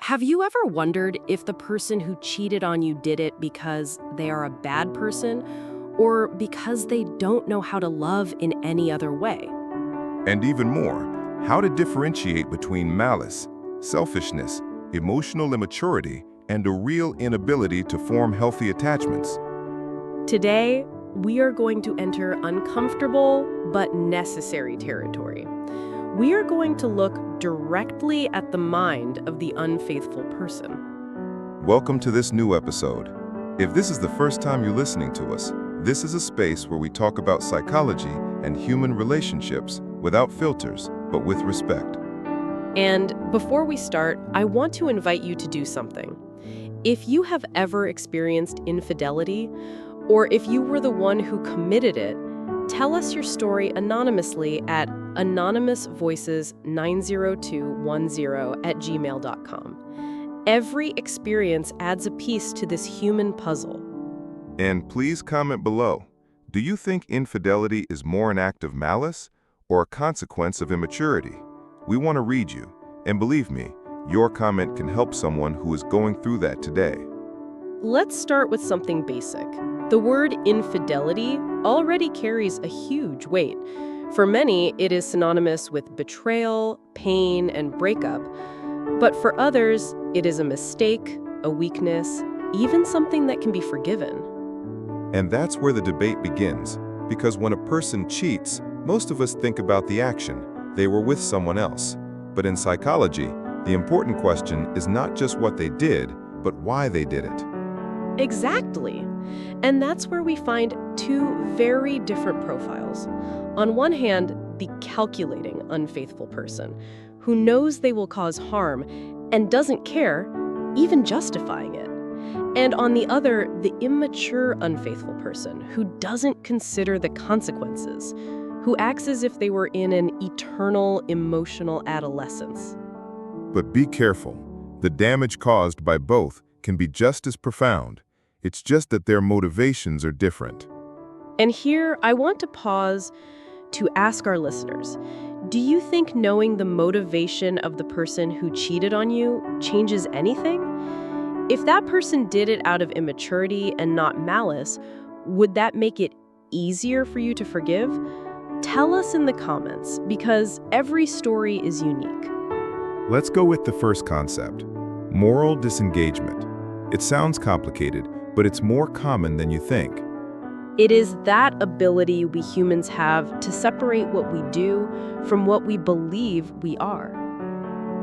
Have you ever wondered if the person who cheated on you did it because they are a bad person or because they don't know how to love in any other way? And even more, how to differentiate between malice, selfishness, emotional immaturity, and a real inability to form healthy attachments. Today, we are going to enter uncomfortable but necessary territory. We are going to look directly at the mind of the unfaithful person. Welcome to this new episode. If this is the first time you're listening to us, this is a space where we talk about psychology and human relationships without filters, but with respect. And before we start, I want to invite you to do something. If you have ever experienced infidelity, or if you were the one who committed it, tell us your story anonymously at anonymousvoices90210@gmail.com. Every experience adds a piece to this human puzzle. And please comment below. Do you think infidelity is more an act of malice or a consequence of immaturity? We want to read you, and believe me, your comment can help someone who is going through that today. Let's start with something basic. The word infidelity already carries a huge weight. For many, it is synonymous with betrayal, pain, and breakup. But for others, it is a mistake, a weakness, even something that can be forgiven. And that's where the debate begins, because when a person cheats, most of us think about the action. They were with someone else. But in psychology, the important question is not just what they did, but why they did it. Exactly. And that's where we find two very different profiles. On one hand, the calculating, unfaithful person, who knows they will cause harm and doesn't care, even justifying it. And on the other, the immature, unfaithful person, who doesn't consider the consequences, who acts as if they were in an eternal emotional adolescence. But be careful. The damage caused by both can be just as profound. It's just that their motivations are different. And here, I want to pause to ask our listeners, do you think knowing the motivation of the person who cheated on you changes anything? If that person did it out of immaturity and not malice, would that make it easier for you to forgive? Tell us in the comments, because every story is unique. Let's go with the first concept, moral disengagement. It sounds complicated, but it's more common than you think. It is that ability we humans have to separate what we do from what we believe we are.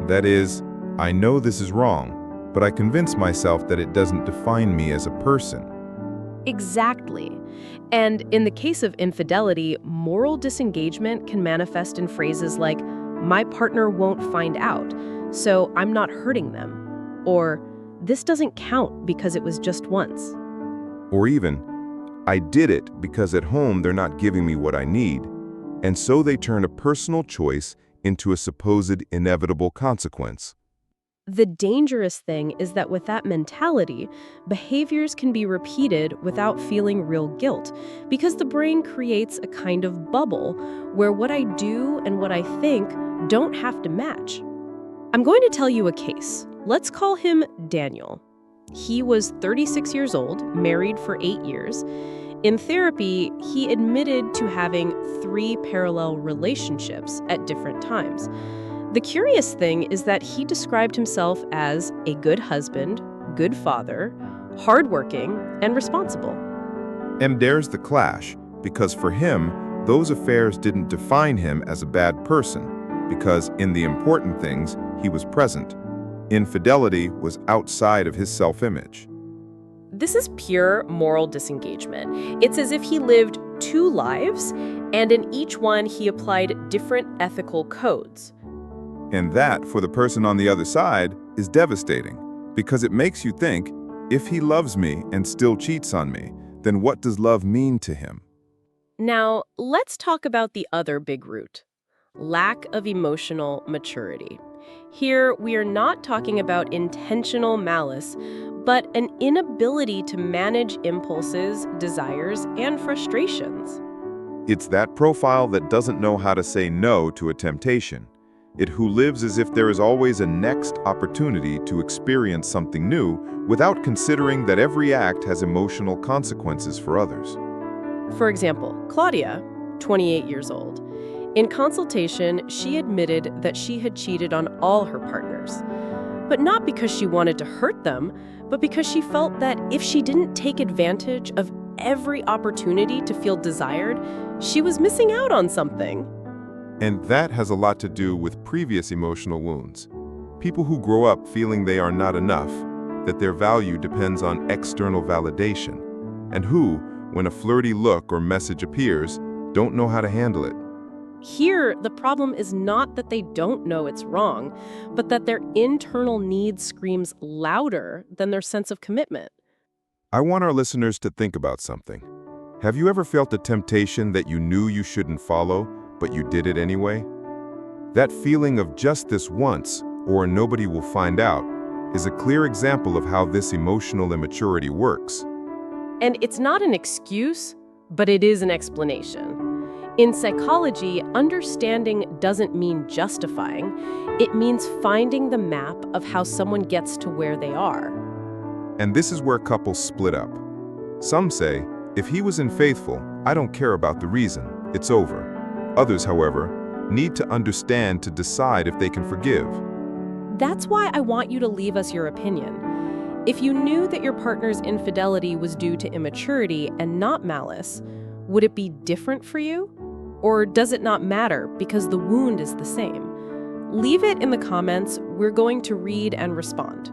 That is, I know this is wrong, but I convince myself that it doesn't define me as a person. Exactly. And in the case of infidelity, moral disengagement can manifest in phrases like, my partner won't find out, so I'm not hurting them. Or, this doesn't count because it was just once. Or even, I did it because at home they're not giving me what I need, and so they turn a personal choice into a supposed inevitable consequence. The dangerous thing is that with that mentality, behaviors can be repeated without feeling real guilt, because the brain creates a kind of bubble where what I do and what I think don't have to match. I'm going to tell you a case. Let's call him Daniel. He was 36 years old, married for 8 years. In therapy, he admitted to having 3 parallel relationships at different times. The curious thing is that he described himself as a good husband, good father, hardworking, and responsible. And there's the clash, because for him, those affairs didn't define him as a bad person, because in the important things, he was present. Infidelity was outside of his self-image. This is pure moral disengagement. It's as if he lived 2 lives, and in each one he applied different ethical codes. And that, for the person on the other side, is devastating, because it makes you think, if he loves me and still cheats on me, then what does love mean to him? Now, let's talk about the other big root: lack of emotional maturity. Here, we are not talking about intentional malice, but an inability to manage impulses, desires, and frustrations. It's that profile that doesn't know how to say no to a temptation. It who lives as if there is always a next opportunity to experience something new without considering that every act has emotional consequences for others. For example, Claudia, 28 years old. In consultation, she admitted that she had cheated on all her partners. But not because she wanted to hurt them, but because she felt that if she didn't take advantage of every opportunity to feel desired, she was missing out on something. And that has a lot to do with previous emotional wounds. People who grow up feeling they are not enough, that their value depends on external validation, and who, when a flirty look or message appears, don't know how to handle it. Here, the problem is not that they don't know it's wrong, but that their internal need screams louder than their sense of commitment. I want our listeners to think about something. Have you ever felt a temptation that you knew you shouldn't follow, but you did it anyway? That feeling of just this once, or nobody will find out, is a clear example of how this emotional immaturity works. And it's not an excuse, but it is an explanation. In psychology, understanding doesn't mean justifying. It means finding the map of how someone gets to where they are. And this is where couples split up. Some say, if he was unfaithful, I don't care about the reason, it's over. Others, however, need to understand to decide if they can forgive. That's why I want you to leave us your opinion. If you knew that your partner's infidelity was due to immaturity and not malice, would it be different for you? Or does it not matter because the wound is the same? Leave it in the comments. We're going to read and respond.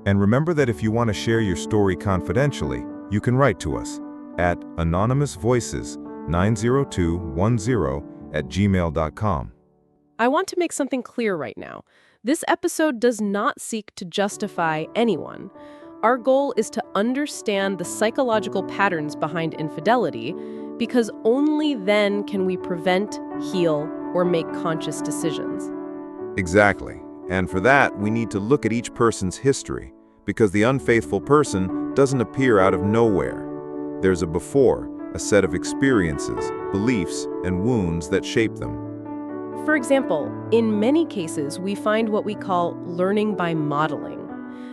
And remember that if you want to share your story confidentially, you can write to us at anonymousvoices90210@gmail.com. I want to make something clear right now. This episode does not seek to justify anyone. Our goal is to understand the psychological patterns behind infidelity, because only then can we prevent, heal, or make conscious decisions. Exactly. And for that, we need to look at each person's history, because the unfaithful person doesn't appear out of nowhere. There's a before, a set of experiences, beliefs, and wounds that shape them. For example, in many cases, we find what we call learning by modeling.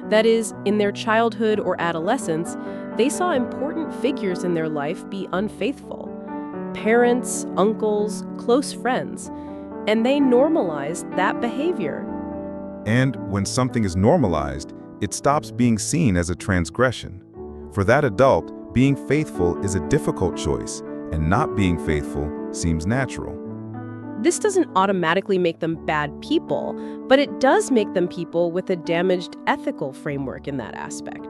That is, in their childhood or adolescence, they saw important figures in their life be unfaithful. Parents, uncles, close friends. And they normalized that behavior. And when something is normalized, it stops being seen as a transgression. For that adult, being faithful is a difficult choice, and not being faithful seems natural. This doesn't automatically make them bad people, but it does make them people with a damaged ethical framework in that aspect.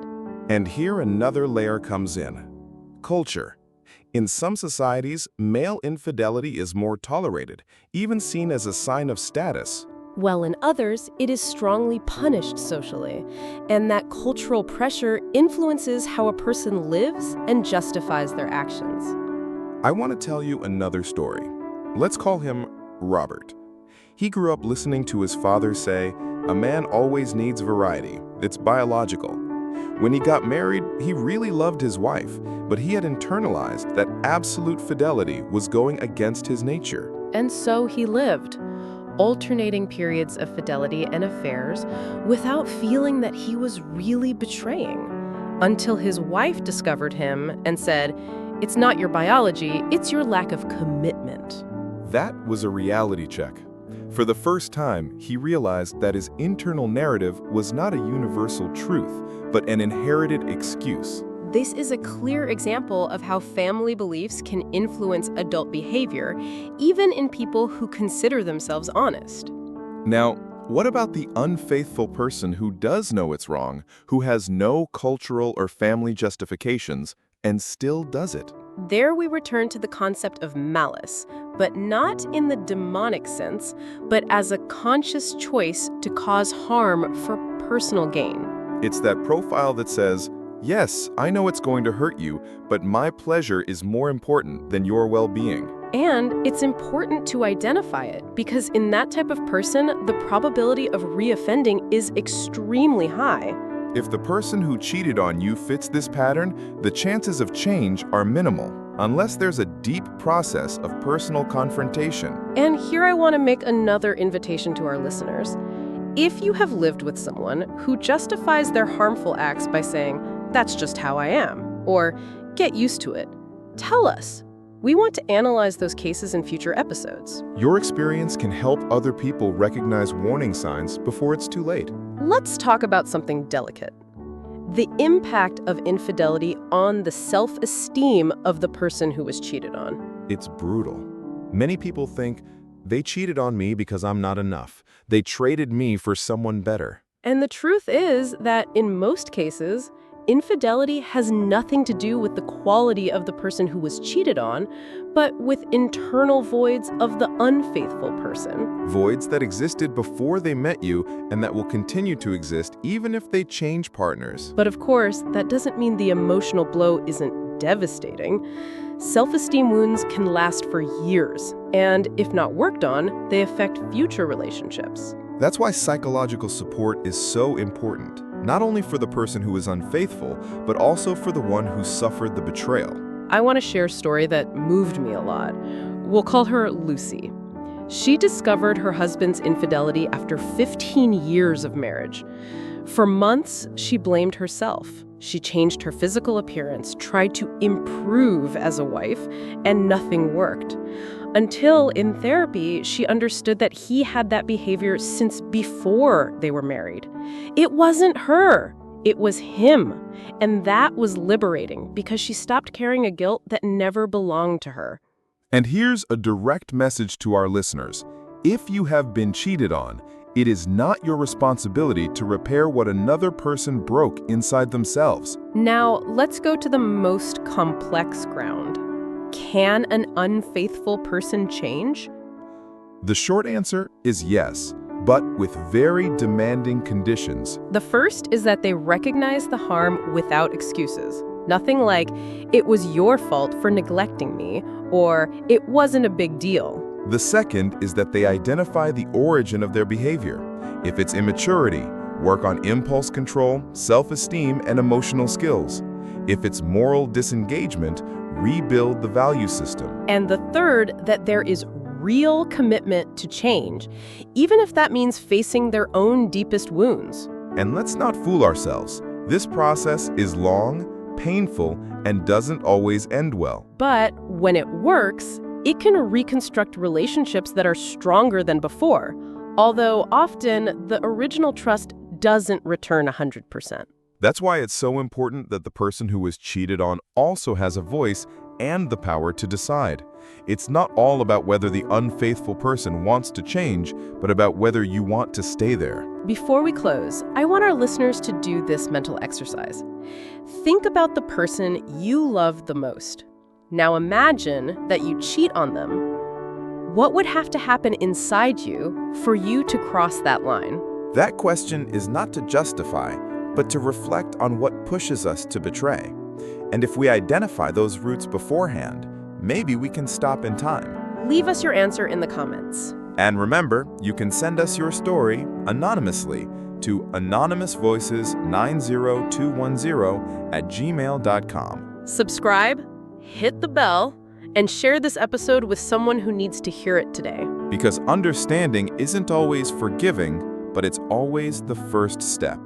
And here another layer comes in. Culture. In some societies, male infidelity is more tolerated, even seen as a sign of status. While in others, it is strongly punished socially, and that cultural pressure influences how a person lives and justifies their actions. I want to tell you another story. Let's call him Robert. He grew up listening to his father say, "A man always needs variety. It's biological." When he got married, he really loved his wife, but he had internalized that absolute fidelity was going against his nature. And so he lived, alternating periods of fidelity and affairs without feeling that he was really betraying, until his wife discovered him and said, "It's not your biology, it's your lack of commitment." That was a reality check. For the first time, he realized that his internal narrative was not a universal truth, but an inherited excuse. This is a clear example of how family beliefs can influence adult behavior, even in people who consider themselves honest. Now, what about the unfaithful person who does know it's wrong, who has no cultural or family justifications, and still does it? There we return to the concept of malice, but not in the demonic sense, but as a conscious choice to cause harm for personal gain. It's that profile that says, "Yes, I know it's going to hurt you, but my pleasure is more important than your well-being." And it's important to identify it, because in that type of person, the probability of reoffending is extremely high. If the person who cheated on you fits this pattern, the chances of change are minimal. unless there's a deep process of personal confrontation. And here I want to make another invitation to our listeners. If you have lived with someone who justifies their harmful acts by saying, "That's just how I am," or "Get used to it," tell us. We want to analyze those cases in future episodes. Your experience can help other people recognize warning signs before it's too late. Let's talk about something delicate. The impact of infidelity on the self-esteem of the person who was cheated on. It's brutal. Many people think, they cheated on me because I'm not enough. They traded me for someone better. And the truth is that in most cases, infidelity has nothing to do with the quality of the person who was cheated on, but with internal voids of the unfaithful person. Voids that existed before they met you and that will continue to exist even if they change partners. But of course, that doesn't mean the emotional blow isn't devastating. Self-esteem wounds can last for years, and if not worked on, they affect future relationships. That's why psychological support is so important, not only for the person who is unfaithful, but also for the one who suffered the betrayal. I want to share a story that moved me a lot. We'll call her Lucy. She discovered her husband's infidelity after 15 years of marriage. For months, she blamed herself. She changed her physical appearance, tried to improve as a wife, and nothing worked. Until, in therapy, she understood that he had that behavior since before they were married. It wasn't her, it was him. And that was liberating because she stopped carrying a guilt that never belonged to her. And here's a direct message to our listeners. If you have been cheated on, it is not your responsibility to repair what another person broke inside themselves. Now, let's go to the most complex ground. Can an unfaithful person change? The short answer is yes, but with very demanding conditions. The first is that they recognize the harm without excuses. Nothing like, "It was your fault for neglecting me," or "It wasn't a big deal." The second is that they identify the origin of their behavior. If it's immaturity, work on impulse control, self-esteem, and emotional skills. If it's moral disengagement, rebuild the value system. And the third, that there is real commitment to change, even if that means facing their own deepest wounds. And let's not fool ourselves. This process is long, painful, and doesn't always end well. But when it works, it can reconstruct relationships that are stronger than before, although often the original trust doesn't return 100%. That's why it's so important that the person who was cheated on also has a voice and the power to decide. It's not all about whether the unfaithful person wants to change, but about whether you want to stay there. Before we close, I want our listeners to do this mental exercise. Think about the person you love the most. Now imagine that you cheat on them. What would have to happen inside you for you to cross that line? That question is not to justify, but to reflect on what pushes us to betray. And if we identify those roots beforehand, maybe we can stop in time. Leave us your answer in the comments. And remember, you can send us your story anonymously to anonymousvoices90210@gmail.com. Subscribe, hit the bell, and share this episode with someone who needs to hear it today. Because understanding isn't always forgiving, but it's always the first step.